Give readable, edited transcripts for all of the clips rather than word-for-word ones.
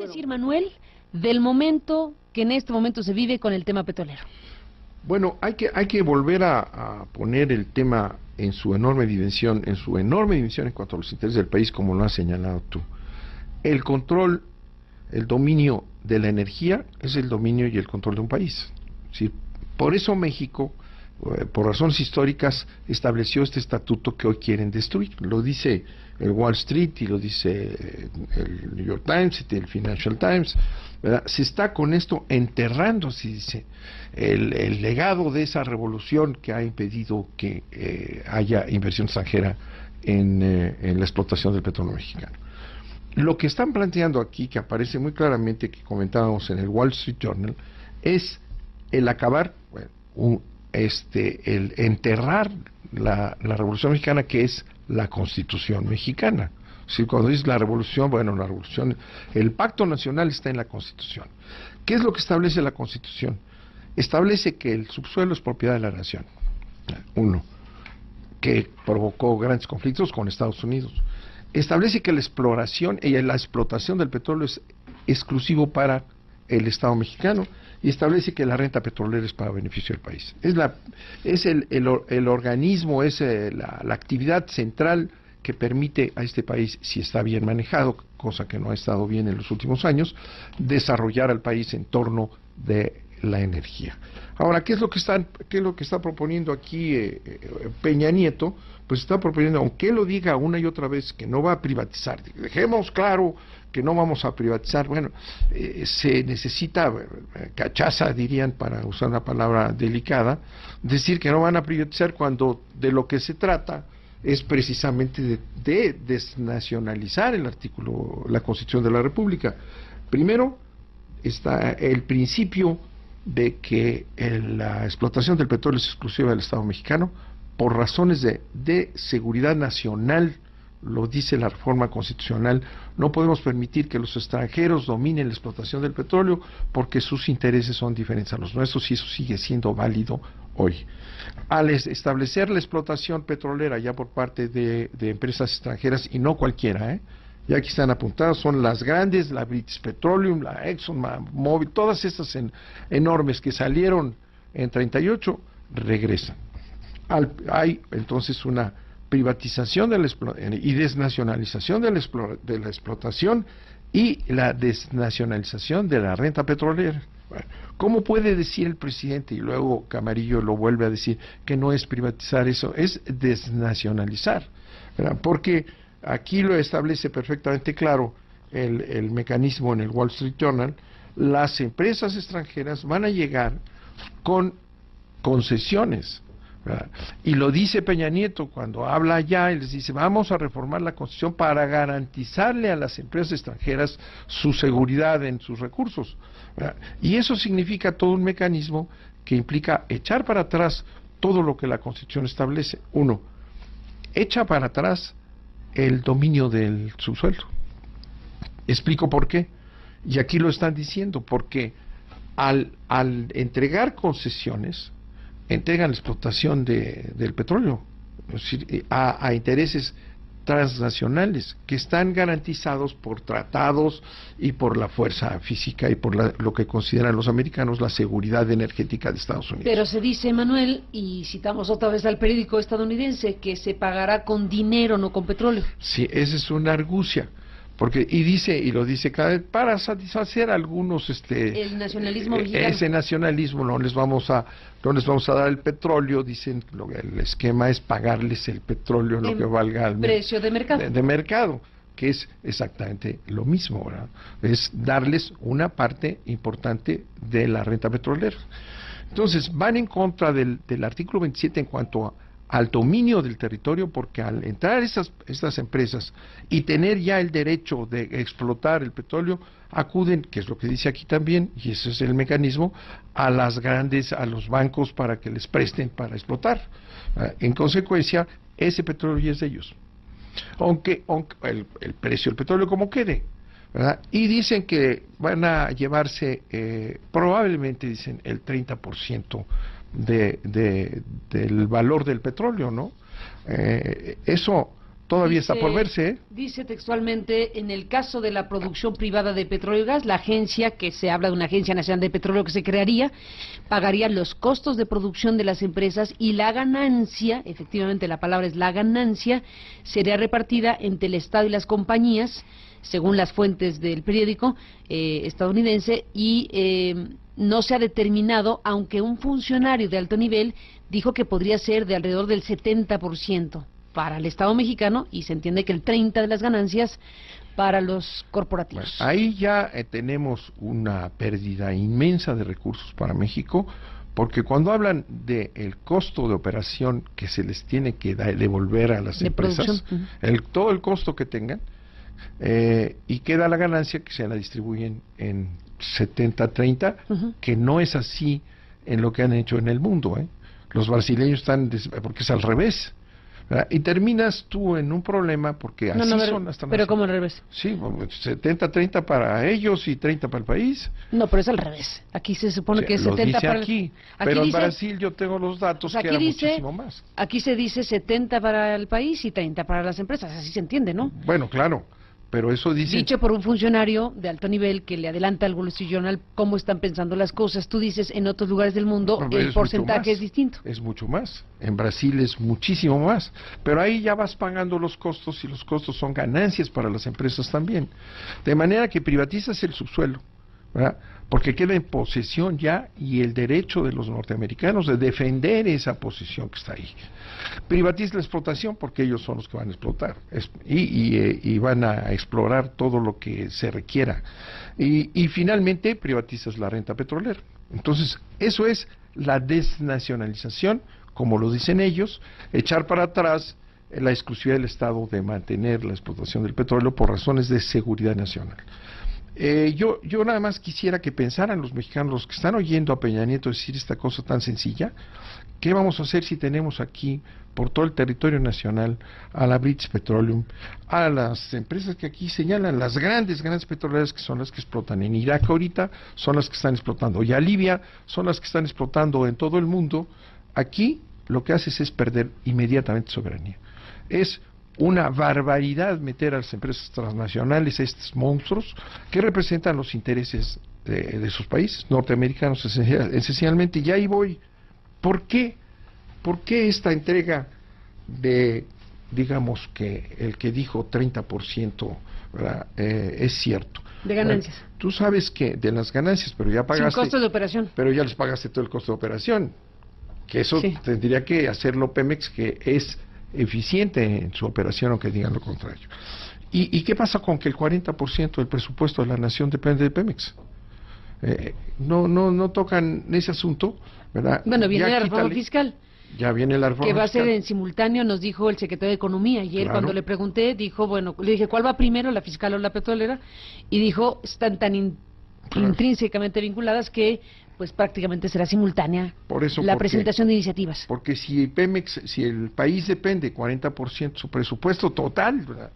decir, Manuel, del momento que en este momento se vive con el tema petrolero? Bueno, hay que volver a poner el tema en su enorme dimensión, en cuanto a los intereses del país, como lo has señalado tú. El control, el dominio de la energía es el dominio y el control de un país. ¿Sí? Por eso México, por razones históricas, estableció este estatuto que hoy quieren destruir. Lo dice el Wall Street y lo dice el New York Times y el Financial Times, ¿verdad? Se está con esto enterrando, así dice, el legado de esa revolución que ha impedido que haya inversión extranjera en la explotación del petróleo mexicano. Lo que están planteando aquí, que aparece muy claramente, que comentábamos en el Wall Street Journal, es el acabar, bueno, el enterrar la Revolución Mexicana, que es la Constitución mexicana. Si cuando dices la revolución, bueno, la revolución, el pacto nacional está en la Constitución. ¿Qué es lo que establece la Constitución? Establece que el subsuelo es propiedad de la nación. Uno, que provocó grandes conflictos con Estados Unidos. Establece que la exploración y la explotación del petróleo es exclusivo para el Estado mexicano, y establece que la renta petrolera es para beneficio del país. Es el organismo, es la actividad central que permite a este país, si está bien manejado, cosa que no ha estado bien en los últimos años, desarrollar al país en torno de la energía. Ahora, ¿qué es lo que está proponiendo aquí Peña Nieto? Pues está proponiendo, aunque lo diga una y otra vez, que no va a privatizar. Dejemos claro que no vamos a privatizar. Bueno, se necesita cachaza, dirían, para usar una palabra delicada, decir que no van a privatizar cuando de lo que se trata es precisamente de desnacionalizar la Constitución de la República. Primero está el principio de que la explotación del petróleo es exclusiva del Estado mexicano por razones de seguridad nacional. Lo dice la reforma constitucional. No podemos permitir que los extranjeros dominen la explotación del petróleo porque sus intereses son diferentes a los nuestros, y eso sigue siendo válido hoy. Al establecer la explotación petrolera ya por parte de empresas extranjeras, y no cualquiera, ya aquí están apuntadas, son las grandes, la British Petroleum, la ExxonMobil, todas estas enormes que salieron en 38, regresan. Hay entonces una privatización y desnacionalización de la explotación y la desnacionalización de la renta petrolera. Bueno, ¿cómo puede decir el presidente, y luego Camarillo lo vuelve a decir, que no es privatizar eso, es desnacionalizar? ¿Verdad? Porque aquí lo establece perfectamente claro el mecanismo en el Wall Street Journal. Las empresas extranjeras van a llegar con concesiones, ¿verdad? Y lo dice Peña Nieto cuando habla allá, y les dice, vamos a reformar la Constitución para garantizarle a las empresas extranjeras su seguridad en sus recursos, ¿verdad? Y eso significa todo un mecanismo que implica echar para atrás todo lo que la Constitución establece. Uno, echa para atrás el dominio del subsuelo. Explico por qué. Y aquí lo están diciendo, porque al entregar concesiones, entregan la explotación del petróleo, es decir, a intereses transnacionales que están garantizados por tratados y por la fuerza física y por lo que consideran los americanos la seguridad energética de Estados Unidos. Pero se dice, Manuel, y citamos otra vez al periódico estadounidense, que se pagará con dinero, no con petróleo. Sí, esa es una argucia. Porque, y lo dice cada vez, para satisfacer algunos el nacionalismo mexicano. Ese nacionalismo, no les vamos a dar el petróleo, dicen, el esquema es pagarles el petróleo lo que valga al precio de mercado. De mercado, que es exactamente lo mismo, ¿verdad? Es darles una parte importante de la renta petrolera. Entonces, van en contra del artículo 27 en cuanto al dominio del territorio, porque al entrar estas empresas y tener ya el derecho de explotar el petróleo, acuden, que es lo que dice aquí también, y ese es el mecanismo, a los bancos para que les presten para explotar. En consecuencia, ese petróleo ya es de ellos. Aunque el precio del petróleo como quede, ¿verdad? Y dicen que van a llevarse, probablemente dicen, el 30% del valor del petróleo, ¿no? Eso todavía está por verse, ¿eh? Dice textualmente, en el caso de la producción privada de petróleo y gas, la agencia, que se habla de una agencia nacional de petróleo que se crearía, pagaría los costos de producción de las empresas y la ganancia, efectivamente la palabra es la ganancia, sería repartida entre el Estado y las compañías, según las fuentes del periódico estadounidense, y no se ha determinado, aunque un funcionario de alto nivel dijo que podría ser de alrededor del 70% para el Estado mexicano, y se entiende que el 30% de las ganancias para los corporativos. Bueno, ahí ya tenemos una pérdida inmensa de recursos para México, porque cuando hablan del costo de operación que se les tiene que devolver a las empresas, todo el costo que tengan, y queda la ganancia que se la distribuyen en 70-30, que no es así en lo que han hecho en el mundo, ¿eh? Los brasileños están, porque es al revés, ¿verdad? Y terminas tú en un problema porque así son las pero ¿cómo al revés? Sí, 70-30 para ellos y 30 para el país. No, pero es al revés. Aquí se supone que es 70 para aquí, pero en Brasil yo tengo los datos que era muchísimo más. Aquí se dice 70 para el país y 30 para las empresas, así se entiende, ¿no? Bueno, claro. Pero eso dice... Dicho por un funcionario de alto nivel que le adelanta al Wall Street Journal cómo están pensando las cosas. Tú dices, en otros lugares del mundo el porcentaje es distinto. Es mucho más. En Brasil es muchísimo más. Pero ahí ya vas pagando los costos, y los costos son ganancias para las empresas también. De manera que privatizas el subsuelo, ¿verdad? Porque queda en posesión ya, y el derecho de los norteamericanos de defender esa posición que está ahí. Privatiza la explotación porque ellos son los que van a explotar y van a explorar todo lo que se requiera. Y finalmente privatizas la renta petrolera. Entonces, eso es la desnacionalización, como lo dicen ellos, echar para atrás la exclusividad del Estado de mantener la explotación del petróleo por razones de seguridad nacional. Yo nada más quisiera que pensaran los mexicanos, los que están oyendo a Peña Nieto decir esta cosa tan sencilla: ¿qué vamos a hacer si tenemos aquí por todo el territorio nacional a la British Petroleum, a las empresas que aquí señalan, las grandes petroleras, que son las que explotan en Irak ahorita, son las que están explotando, y a Libia, son las que están explotando en todo el mundo? Aquí lo que haces es perder inmediatamente soberanía. Es una barbaridad meter a las empresas transnacionales, a estos monstruos que representan los intereses de sus países norteamericanos esencialmente. Y ahí voy. ¿Por qué? ¿Por qué esta entrega de, digamos que el que dijo 30%, ¿verdad? Es cierto? De ganancias. Tú sabes que de las ganancias, pero ya pagaste. Sin costo de operación. Pero ya les pagaste todo el costo de operación. Que eso sí tendría que hacerlo Pemex, que es eficiente en su operación, aunque digan lo contrario. ¿Y qué pasa con que el 40% del presupuesto de la nación depende de Pemex? No tocan ese asunto, ¿verdad? Bueno, viene la reforma fiscal. Ya viene la reforma fiscal. Que va a ser en simultáneo, nos dijo el secretario de Economía. Y él, cuando le pregunté, dijo, bueno, le dije, ¿cuál va primero, la fiscal o la petrolera? Y dijo, están tan intrínsecamente vinculadas que pues prácticamente será simultánea la presentación de iniciativas. Porque si Pemex, si el país depende 40% su presupuesto total, ¿verdad?,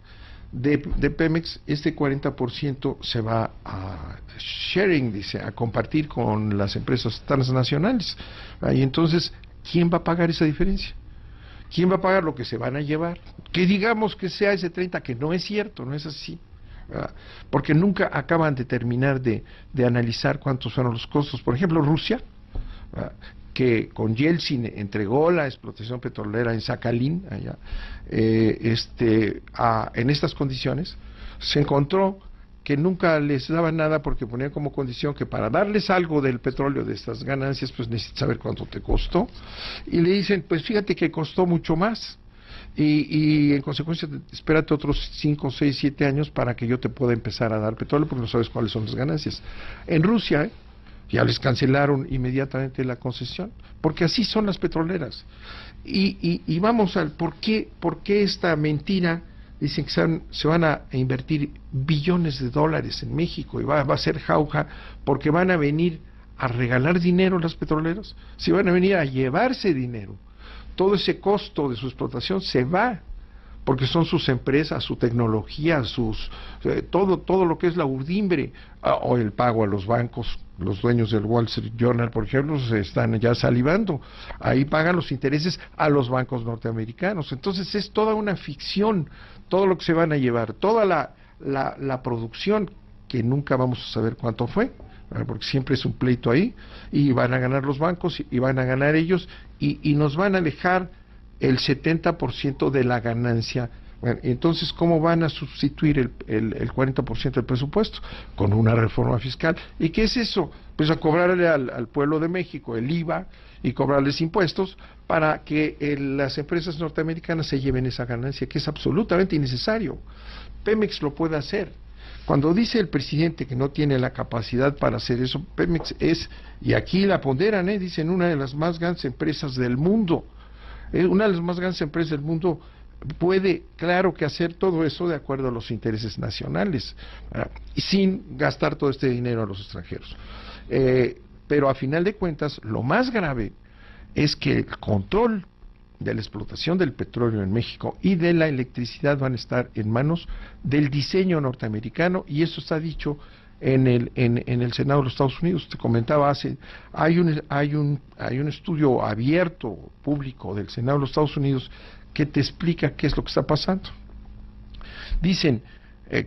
de Pemex, este 40% se va a sharing, dice, a compartir con las empresas transnacionales. Y entonces, ¿quién va a pagar esa diferencia? ¿Quién va a pagar lo que se van a llevar? Que digamos que sea ese 30%, que no es cierto, no es así. Porque nunca acaban de terminar de analizar cuántos fueron los costos. Por ejemplo, Rusia, que con Yeltsin entregó la explotación petrolera en Sakhalin, allá, en estas condiciones, se encontró que nunca les daban nada, porque ponían como condición que para darles algo del petróleo, de estas ganancias, pues necesitas saber cuánto te costó, y le dicen, pues fíjate que costó mucho más, y en consecuencia espérate otros 5, 6, 7 años para que yo te pueda empezar a dar petróleo, porque no sabes cuáles son las ganancias. En Rusia ya les cancelaron inmediatamente la concesión, porque así son las petroleras. Y vamos al por qué esta mentira. Dicen que se van a invertir billones de dólares en México, y va a ser jauja, porque van a venir a regalar dinero las petroleras, si van a venir a llevarse dinero. Todo ese costo de su explotación se va, porque son sus empresas, su tecnología, todo lo que es la urdimbre, o el pago a los bancos, Los dueños del Wall Street Journal, por ejemplo, se están ya salivando. Ahí pagan los intereses a los bancos norteamericanos. Entonces es toda una ficción, todo lo que se van a llevar, toda la producción, que nunca vamos a saber cuánto fue, porque siempre es un pleito ahí, y van a ganar los bancos, y van a ganar ellos, y nos van a dejar el 70% de la ganancia. Bueno, entonces, ¿cómo van a sustituir el 40% del presupuesto? Con una reforma fiscal. ¿Y qué es eso? Pues a cobrarle al pueblo de México el IVA y cobrarles impuestos para que las empresas norteamericanas se lleven esa ganancia, que es absolutamente innecesario. Pemex lo puede hacer. Cuando dice el presidente que no tiene la capacidad para hacer eso, Pemex es, y aquí la ponderan, dicen, una de las más grandes empresas del mundo. Una de las más grandes empresas del mundo puede, claro, que hacer todo eso de acuerdo a los intereses nacionales, sin gastar todo este dinero a los extranjeros. Pero a final de cuentas, lo más grave es que el control de la explotación del petróleo en México y de la electricidad van a estar en manos del diseño norteamericano, y eso está dicho en el Senado de los Estados Unidos. Te comentaba hay un estudio abierto, público, del Senado de los Estados Unidos, que te explica qué es lo que está pasando. Dicen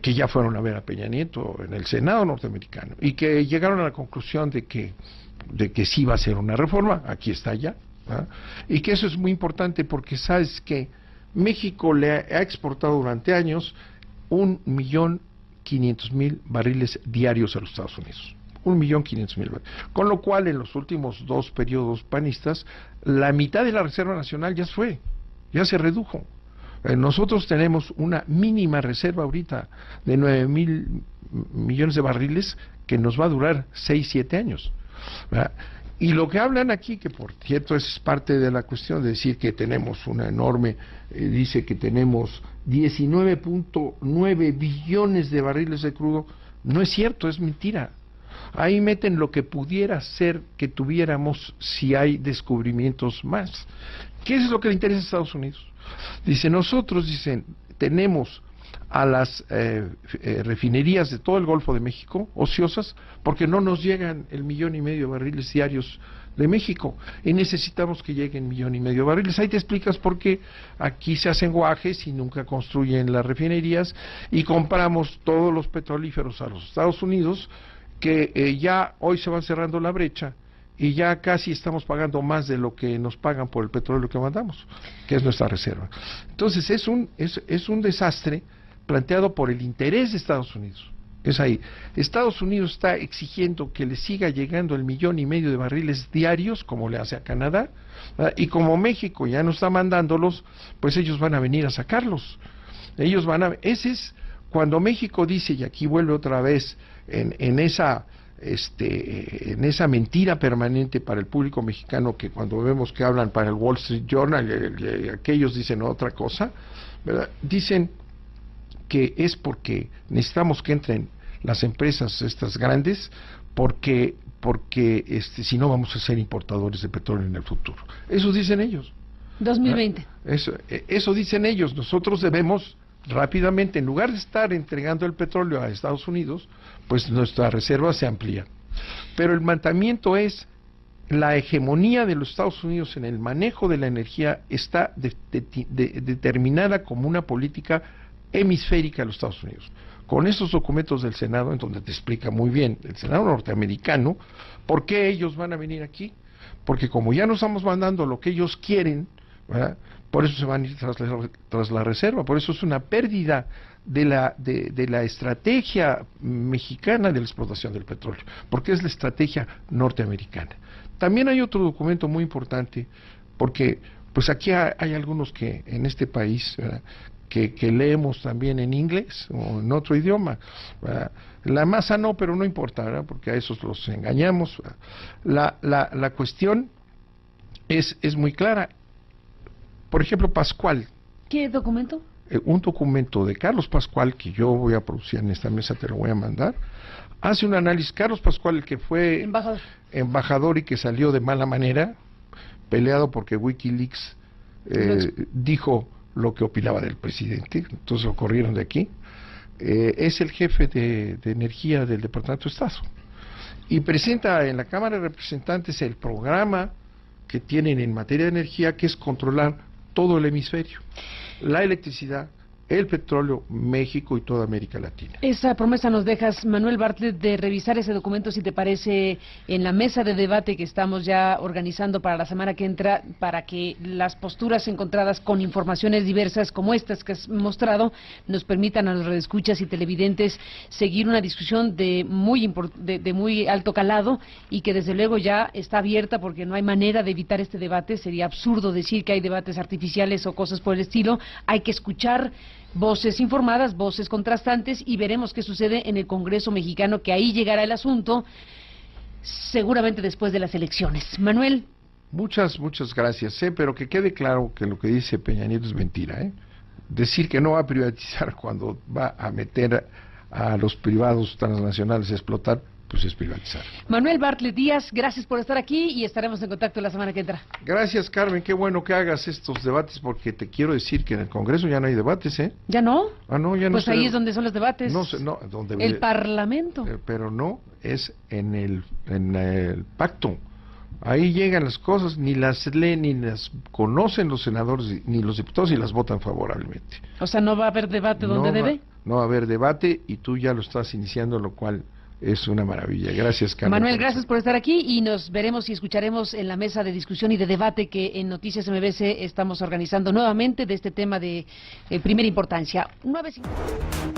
que ya fueron a ver a Peña Nieto en el Senado norteamericano y que llegaron a la conclusión de que sí va a ser una reforma. Aquí está ya, ¿verdad? Y que eso es muy importante, porque sabes que México le ha exportado durante años 1.500.000 barriles diarios a los Estados Unidos. 1.500.000 barriles. Con lo cual, en los últimos 2 periodos panistas, la mitad de la Reserva Nacional ya se redujo. Nosotros tenemos una mínima reserva ahorita de 9.000 millones de barriles que nos va a durar 6-7 años, ¿verdad? Y lo que hablan aquí, que por cierto es parte de la cuestión de decir que tenemos una enorme, dice que tenemos 19.9 billones de barriles de crudo, no es cierto, es mentira. Ahí meten lo que pudiera ser que tuviéramos si hay descubrimientos más. ¿Qué es lo que le interesa a Estados Unidos? Dicen, tenemos a las refinerías de todo el Golfo de México ociosas porque no nos llegan 1,5 millones de barriles diarios de México, y necesitamos que lleguen 1,5 millones de barriles. Ahí te explicas por qué aquí se hacen guajes y nunca construyen las refinerías, y compramos todos los petrolíferos a los Estados Unidos, que ya hoy se va cerrando la brecha, y ya casi estamos pagando más de lo que nos pagan por el petróleo que mandamos, que es nuestra reserva. Entonces es un desastre planteado por el interés de Estados Unidos. Es ahí. Estados Unidos está exigiendo que le siga llegando 1,5 millones de barriles diarios, como le hace a Canadá, ¿verdad? Y como México ya no está mandándolos, pues ellos van a venir a sacarlos. Ese es cuando México dice, y aquí vuelve otra vez en esa mentira permanente para el público mexicano, que cuando vemos que hablan para el Wall Street Journal, aquellos dicen otra cosa, ¿verdad? Dicen que es porque necesitamos que entren las empresas estas grandes, porque si no vamos a ser importadores de petróleo en el futuro. Eso dicen ellos. 2020. Eso dicen ellos. Nosotros debemos rápidamente, en lugar de estar entregando el petróleo a Estados Unidos, pues nuestra reserva se amplía. Pero el mandamiento es: la hegemonía de los Estados Unidos en el manejo de la energía está determinada como una política hemisférica de los Estados Unidos. Con estos documentos del Senado, en donde te explica muy bien el Senado norteamericano, ¿por qué ellos van a venir aquí? Porque como ya no estamos mandando lo que ellos quieren, ¿verdad? Por eso se van a ir tras la reserva. Por eso es una pérdida de la estrategia mexicana de la explotación del petróleo, porque es la estrategia norteamericana. También hay otro documento muy importante, porque pues aquí hay algunos que en este país, ¿verdad?, que leemos también en inglés o en otro idioma, ¿verdad? La masa no, pero no importa, ¿verdad?, porque a esos los engañamos. La cuestión es muy clara. Por ejemplo, Pascual. ¿Qué documento? Un documento de Carlos Pascual, que yo voy a producir en esta mesa, te lo voy a mandar. Hace un análisis. Carlos Pascual, el que fue embajador y que salió de mala manera, peleado porque Wikileaks dijo lo que opinaba del presidente, entonces lo corrieron de aquí. Es el jefe de energía del Departamento de Estado. y presenta en la Cámara de Representantes el programa que tienen en materia de energía, que es controlar todo el hemisferio, la electricidad, el petróleo, México y toda América Latina. Esa promesa nos dejas, Manuel Bartlett, de revisar ese documento, si te parece, en la mesa de debate que estamos ya organizando para la semana que entra, para que las posturas encontradas con informaciones diversas como estas que has mostrado nos permitan a los radioescuchas y televidentes seguir una discusión de muy alto calado, y que desde luego ya está abierta, porque no hay manera de evitar este debate. Sería absurdo decir que hay debates artificiales o cosas por el estilo. Hay que escuchar voces informadas, voces contrastantes, y veremos qué sucede en el Congreso mexicano, que ahí llegará el asunto, seguramente después de las elecciones. Manuel. Muchas gracias, pero que quede claro que lo que dice Peña Nieto es mentira, Decir que no va a privatizar cuando va a meter a los privados transnacionales a explotar, pues es privatizar. Manuel Bartlett Díaz, gracias por estar aquí y estaremos en contacto la semana que entra. Gracias, Carmen, qué bueno que hagas estos debates, porque te quiero decir que en el Congreso ya no hay debates, ¿Ya no? Ah, no, ya no. Pues ahí es donde son los debates. No, donde el Parlamento. Pero no, es en el pacto. Ahí llegan las cosas, ni las leen, ni las conocen los senadores, ni los diputados, y las votan favorablemente. O sea, ¿no va a haber debate donde debe? No va a haber debate, y tú ya lo estás iniciando, lo cual es una maravilla. Gracias, Carmen. Manuel, gracias por estar aquí, y nos veremos y escucharemos en la mesa de discusión y de debate que en Noticias MBC estamos organizando nuevamente de este tema de primera importancia. 9:50.